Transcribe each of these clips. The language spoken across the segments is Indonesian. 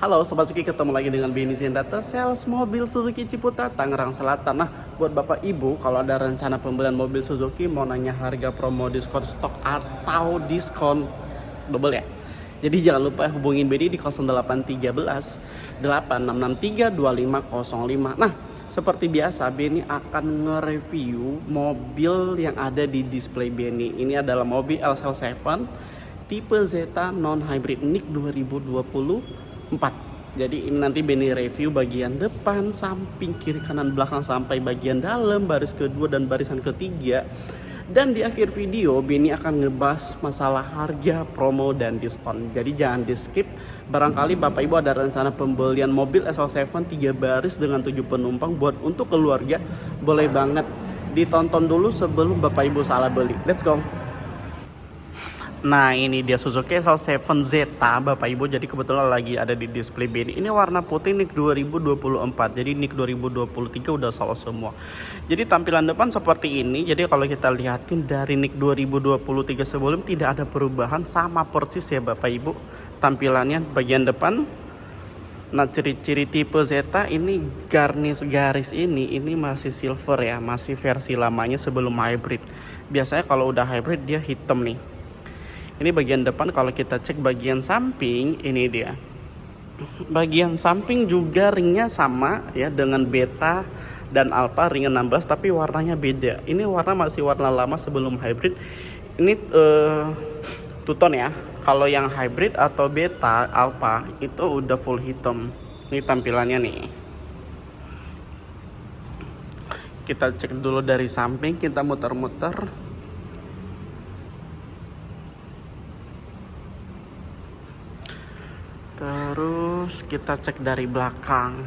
Halo Sobat Suzuki, ketemu lagi dengan Benny Zendata, sales mobil Suzuki Ciputat, Tangerang Selatan. Nah, buat Bapak Ibu, kalau ada rencana pembelian mobil Suzuki, mau nanya harga promo diskon stok atau diskon double ya. Jadi jangan lupa hubungin Benny di 0813 866 2505. Nah, seperti biasa Benny akan nge-review mobil yang ada di display Benny. Ini adalah mobil LSL7 tipe Zeta non-hybrid NIK 2024. Jadi ini nanti Benny review bagian depan, samping, kiri, kanan, belakang sampai bagian dalam, baris kedua dan barisan ketiga. Dan di akhir video Benny akan ngebahas masalah harga, promo, dan diskon. Jadi jangan di skip. Barangkali Bapak Ibu ada rencana pembelian mobil SL7 3 baris dengan 7 penumpang buat untuk keluarga, boleh banget ditonton dulu sebelum Bapak Ibu salah beli. Let's go. Nah, ini dia Suzuki SL7 Zeta Bapak Ibu. Jadi kebetulan lagi ada di display Benny. Ini warna putih NIK 2024. Jadi NIK 2023 udah sold semua. Jadi tampilan depan seperti ini. Jadi kalau kita lihatin dari NIK 2023 sebelum, tidak ada perubahan, sama persis ya Bapak Ibu tampilannya bagian depan. Nah, ciri-ciri tipe Zeta ini garnish garis ini masih silver ya, masih versi lamanya sebelum hybrid. Biasanya kalau udah hybrid dia hitam nih. Ini bagian depan. Kalau kita cek bagian samping, ini dia. Bagian samping juga ringnya sama ya dengan Beta dan Alpha ring 16, tapi warnanya beda. Ini warna masih warna lama sebelum hybrid. Ini two-tone ya. Kalau yang hybrid atau Beta, Alpha itu udah full hitam. Ini tampilannya nih. Kita cek dulu dari samping, kita muter-muter. Terus kita cek dari belakang.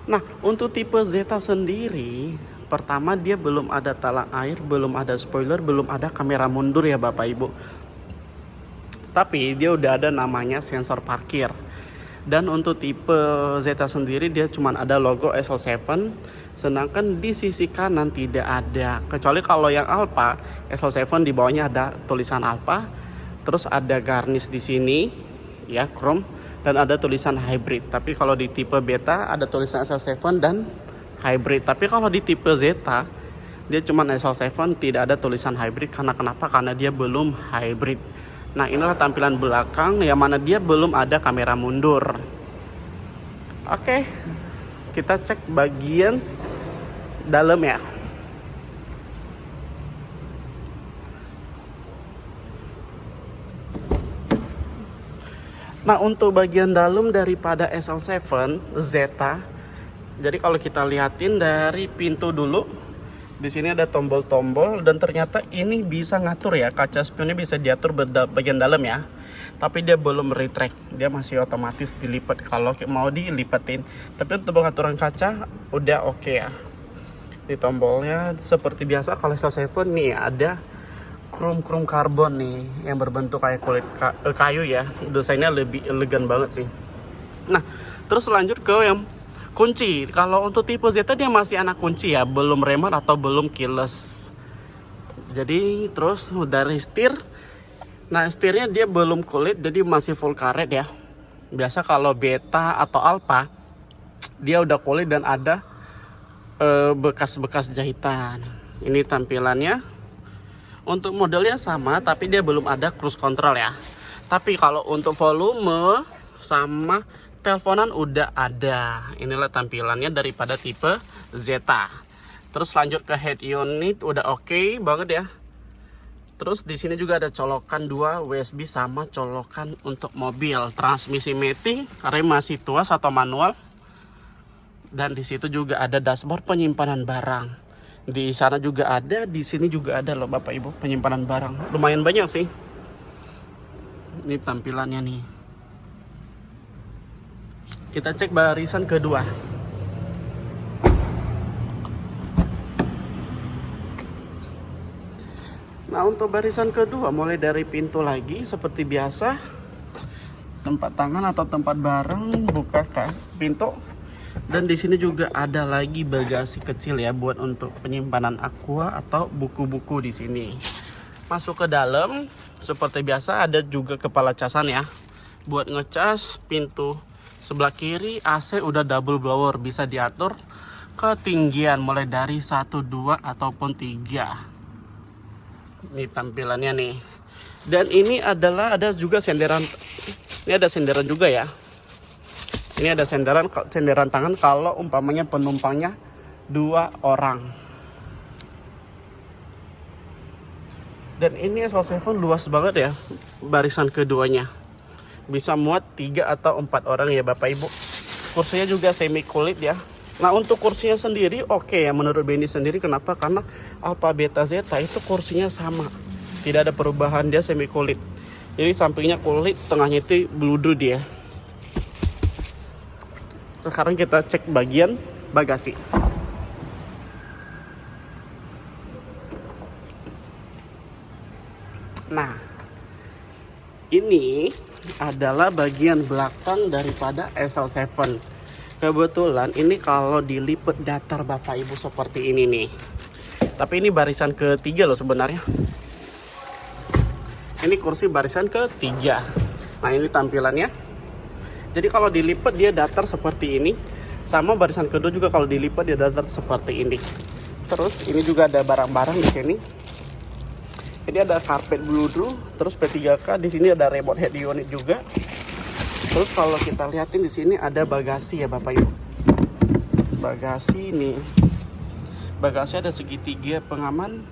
Nah, untuk tipe Zeta sendiri, pertama dia belum ada talang air, belum ada spoiler, belum ada kamera mundur ya Bapak Ibu. Tapi dia udah ada namanya sensor parkir. Dan untuk tipe Zeta sendiri dia cuma ada logo SL7, sedangkan di sisi kanan tidak ada. Kecuali kalau yang Alpha, SL7 di bawahnya ada tulisan Alpha, terus ada garnish di sini ya, chrome, dan ada tulisan hybrid. Tapi kalau di tipe Beta ada tulisan SL7 dan hybrid. Tapi kalau di tipe Zeta dia cuma SL7, tidak ada tulisan hybrid. Karena kenapa? Karena dia belum hybrid. Nah, inilah tampilan belakang yang mana dia belum ada kamera mundur. Oke, kita cek bagian dalam ya. Nah, untuk bagian dalam daripada SL7 Zeta, jadi kalau kita lihatin dari pintu dulu, di sini ada tombol-tombol dan ternyata ini bisa ngatur ya, kaca spionnya bisa diatur bagian dalam ya. Tapi dia belum retract, dia masih otomatis dilipat kalau mau dilipatin. Tapi untuk pengaturan kaca udah oke ya. Di tombolnya seperti biasa kalau SL7 nih ada chrome karbon nih yang berbentuk kayak kulit kayu ya. Desainnya lebih elegan banget sih. Nah, terus lanjut ke yang kunci. Kalau untuk tipe Zeta dia masih anak kunci ya, belum remote atau belum keyless. Jadi terus dari setir, nah setirnya dia belum kulit, jadi masih full karet ya. Biasa kalau Beta atau Alpha dia udah kulit dan ada bekas-bekas jahitan. Ini tampilannya. Untuk modelnya sama, tapi dia belum ada cruise control ya. Tapi kalau untuk volume sama teleponan udah ada. Inilah tampilannya daripada tipe Zeta. Terus lanjut ke head unit, udah oke banget ya. Terus di sini juga ada colokan 2 USB sama colokan untuk mobil. Transmisi matic, rem masih tuas atau manual. Dan di situ juga ada dashboard penyimpanan barang. Di sana juga ada, di sini juga ada loh Bapak Ibu, penyimpanan barang. Lumayan banyak sih. Ini tampilannya nih. Kita cek barisan kedua. Nah, untuk barisan kedua mulai dari pintu lagi seperti biasa. Tempat tangan atau tempat barang, buka pintu. Dan di sini juga ada lagi bagasi kecil ya buat untuk penyimpanan aqua atau buku-buku di sini. Masuk ke dalam seperti biasa ada juga kepala casan ya. Buat ngecas pintu Sebelah kiri AC udah double blower, bisa diatur ketinggian mulai dari 1, 2 ataupun 3. Ini tampilannya nih. Dan ini adalah ada juga senderan. Ini ada senderan juga ya. Ini ada senderan tangan kalau umpamanya penumpangnya 2 orang. Dan ini SL7 luas banget ya, barisan keduanya. Bisa muat 3 atau 4 orang ya Bapak Ibu. Kursinya juga semi kulit ya. Nah untuk kursinya sendiri oke ya menurut Benny sendiri. Kenapa? Karena Alfa Beta Zeta itu kursinya sama. Tidak ada perubahan, dia semi kulit. Jadi sampingnya kulit, tengahnya itu bludru dia. Sekarang kita cek bagian bagasi. Nah, ini adalah bagian belakang daripada SL7. Kebetulan ini kalau dilipat datar Bapak Ibu seperti ini nih. Tapi ini barisan ketiga loh sebenarnya. Ini kursi barisan ketiga. Nah ini tampilannya. Jadi kalau dilipat dia datar seperti ini. Sama barisan kedua juga kalau dilipat dia datar seperti ini. Terus ini juga ada barang-barang di sini. Ini ada karpet bludru, terus P3K, di sini ada remote head unit juga. Terus kalau kita lihatin di sini ada bagasi ya Bapak Ibu. Bagasi nih. Bagasi ada segitiga pengaman.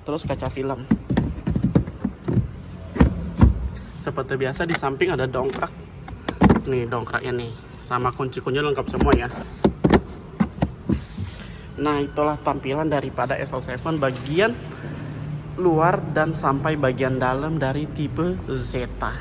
Terus kaca film. Seperti biasa di samping ada dongkrak. Nih dongkraknya nih, sama kunci-kunci lengkap semua ya. Nah itulah tampilan daripada SL7 bagian luar dan sampai bagian dalam dari tipe Zeta.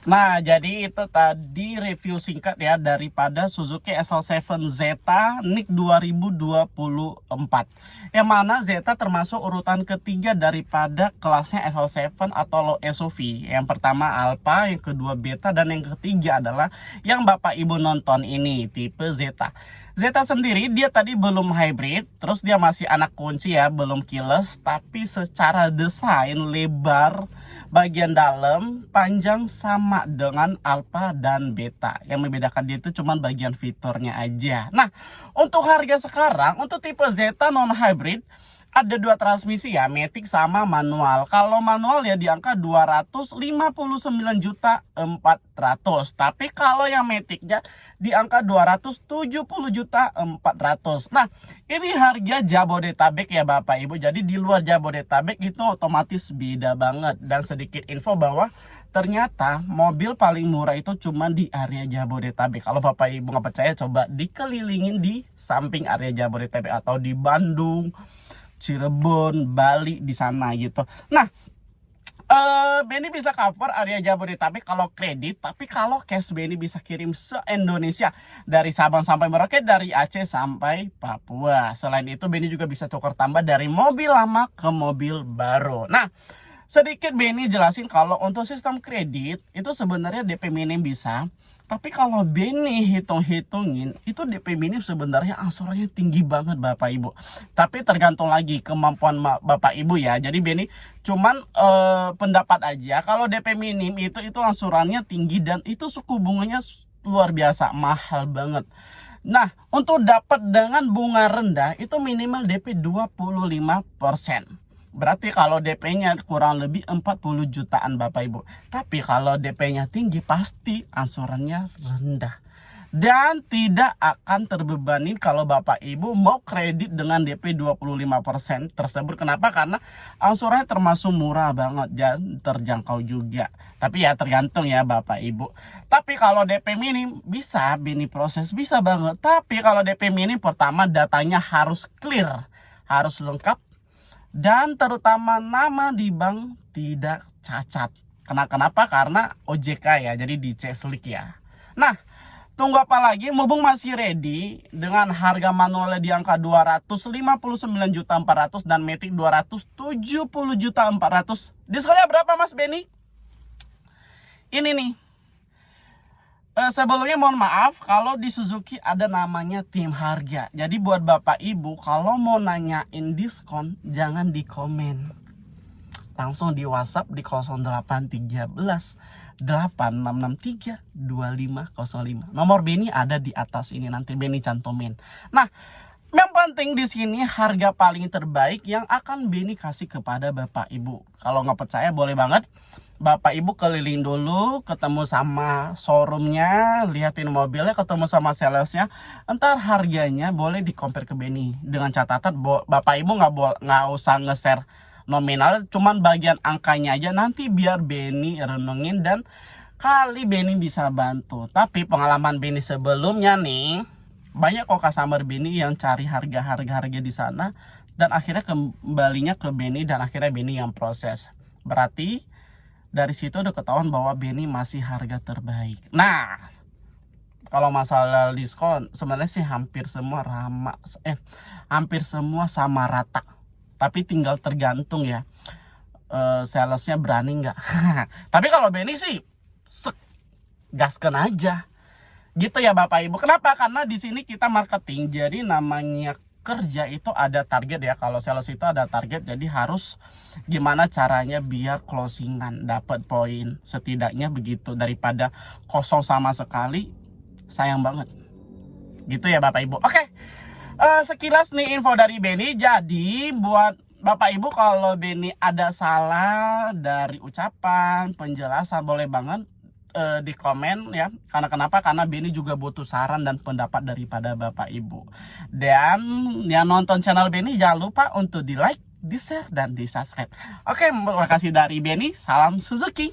Nah jadi itu tadi review singkat ya daripada Suzuki SL7 Zeta NIK 2024. Yang mana Zeta termasuk urutan ketiga daripada kelasnya SL7 atau low SUV. Yang pertama Alpha, yang kedua Beta, dan yang ketiga adalah yang Bapak Ibu nonton ini, tipe Zeta. Zeta sendiri dia tadi belum hybrid, terus dia masih anak kunci ya, belum keyless, tapi secara desain lebar, bagian dalam, panjang sama dengan Alpha dan Beta. Yang membedakan dia itu cuma bagian fiturnya aja. Nah, untuk harga sekarang, untuk tipe Zeta non hybrid, ada 2 transmisi ya, matic sama manual. Kalau manual ya di angka 259.400.000. Tapi kalau yang maticnya di angka 270.400.000. Nah, ini harga Jabodetabek ya Bapak Ibu. Jadi di luar Jabodetabek itu otomatis beda banget. Dan sedikit info bahwa ternyata mobil paling murah itu cuma di area Jabodetabek. Kalau Bapak Ibu nggak percaya, coba dikelilingin di samping area Jabodetabek atau di Bandung, Cirebon, Bali, di sana gitu. Nah, Benny bisa cover area Jabodetabek kalau kredit, tapi kalau cash Benny bisa kirim se-Indonesia dari Sabang sampai Merauke, dari Aceh sampai Papua. Selain itu Benny juga bisa tukar tambah dari mobil lama ke mobil baru. Nah, sedikit Benny jelasin kalau untuk sistem kredit itu sebenarnya DP minim bisa. Tapi kalau Benny hitung-hitungin, itu DP minim sebenarnya angsurannya tinggi banget Bapak Ibu. Tapi tergantung lagi kemampuan Bapak Ibu ya. Jadi Benny cuman pendapat aja. Kalau DP minim itu angsurannya tinggi dan itu suku bunganya luar biasa, mahal banget. Nah, untuk dapat dengan bunga rendah itu minimal DP 25%. Berarti kalau DP-nya kurang lebih 40 jutaan Bapak Ibu. Tapi kalau DP-nya tinggi pasti angsurannya rendah. Dan tidak akan terbebani kalau Bapak Ibu mau kredit dengan DP 25% tersebut. Kenapa? Karena angsurannya termasuk murah banget dan terjangkau juga. Tapi ya tergantung ya Bapak Ibu. Tapi kalau DP minim bisa, Benny proses bisa banget. Tapi kalau DP minim pertama datanya harus clear, harus lengkap. Dan terutama nama di bank tidak cacat. Kenapa? Karena OJK ya, jadi dicek slik ya. Nah, tunggu apa lagi? Mumpung masih ready dengan harga manualnya di angka 259.400.000 dan matic 270.400.000. Diskonnya berapa Mas Benny? Ini nih. Sebelumnya mohon maaf kalau di Suzuki ada namanya tim harga. Jadi buat Bapak Ibu kalau mau nanyain diskon jangan di komen. Langsung di WhatsApp di 0813 0866325505. Nomor Benny ada di atas ini, nanti Benny cantumin. Nah, yang penting di sini harga paling terbaik yang akan Benny kasih kepada Bapak Ibu. Kalau nggak percaya boleh banget Bapak Ibu keliling dulu, ketemu sama showroomnya, lihatin mobilnya, ketemu sama salesnya. Entar harganya boleh di-compare ke Benny. Dengan catatan Bapak Ibu nggak usah nge-share nominal, cuman bagian angkanya aja. Nanti biar Benny renungin dan kali Benny bisa bantu. Tapi pengalaman Benny sebelumnya nih, banyak kok customer Benny yang cari harga di sana dan akhirnya kembalinya ke Benny dan akhirnya Benny yang proses. Berarti dari situ udah ketahuan bahwa Benny masih harga terbaik. Nah, kalau masalah diskon sebenarnya sih hampir semua hampir semua sama rata. Tapi tinggal tergantung ya, salesnya berani nggak. Tapi kalau Benny sih gaskan aja. Gitu ya Bapak Ibu. Kenapa? Karena di sini kita marketing. Jadi namanya kerja itu ada target ya. Kalau sales itu ada target, jadi harus gimana caranya biar closingan dapat poin, setidaknya begitu, daripada kosong sama sekali. Sayang banget gitu ya Bapak Ibu. Oke, sekilas nih info dari Benny. Jadi buat Bapak Ibu kalau Benny ada salah dari ucapan, penjelasan, boleh banget di komen ya. Karena kenapa? Karena Benny juga butuh saran dan pendapat daripada Bapak Ibu. Dan yang nonton channel Benny jangan lupa untuk di like, di share, dan di subscribe. Oke, terima kasih dari Benny. Salam Suzuki.